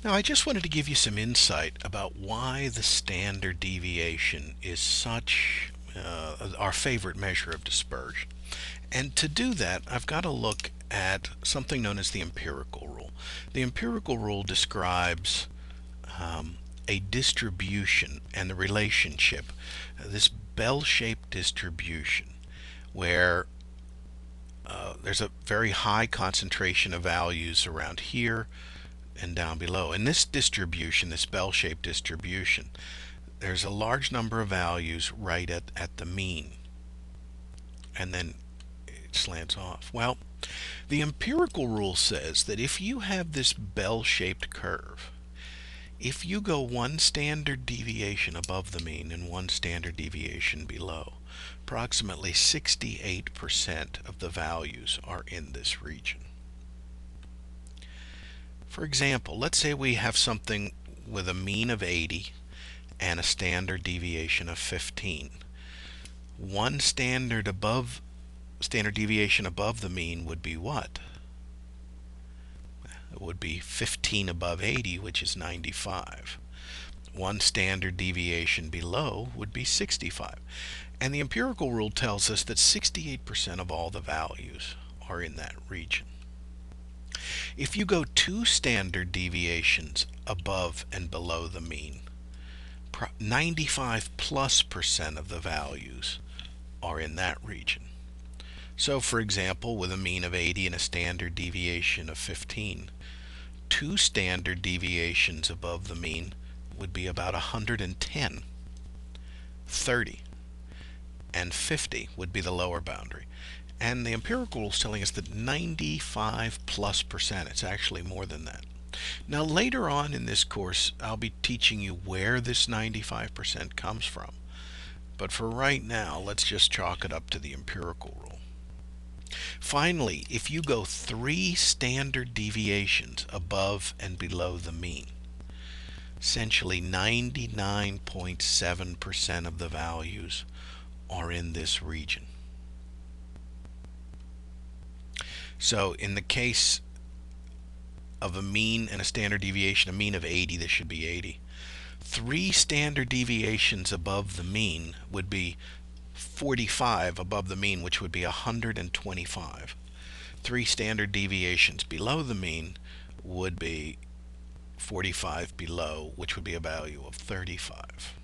Now, I just wanted to give you some insight about why the standard deviation is such our favorite measure of dispersion. And to do that, I've got to look at something known as the empirical rule. The empirical rule describes a distribution and the relationship, this bell-shaped distribution, where there's a very high concentration of values around here and down below. In this distribution, this bell-shaped distribution, there's a large number of values right at the mean, and then it slants off. Well, the empirical rule says that if you have this bell-shaped curve, if you go one standard deviation above the mean and one standard deviation below, approximately 68% of the values are in this region. For example, let's say we have something with a mean of 80 and a standard deviation of 15. One standard deviation above the mean would be what? It would be 15 above 80, which is 95. One standard deviation below would be 65. And the empirical rule tells us that 68% of all the values are in that region. If you go two standard deviations above and below the mean, 95+% of the values are in that region. So, for example, with a mean of 80 and a standard deviation of 15, two standard deviations above the mean would be about 110. 30 and 50 would be the lower boundary. And the empirical rule is telling us that 95+%, it's actually more than that. Now, later on in this course, I'll be teaching you where this 95% comes from. But for right now, let's just chalk it up to the empirical rule. Finally, if you go three standard deviations above and below the mean, essentially 99.7% of the values are in this region. So in the case of a mean and a standard deviation, a mean of 80, this should be 80. Three standard deviations above the mean would be 45 above the mean, which would be 125. Three standard deviations below the mean would be 45 below, which would be a value of 35.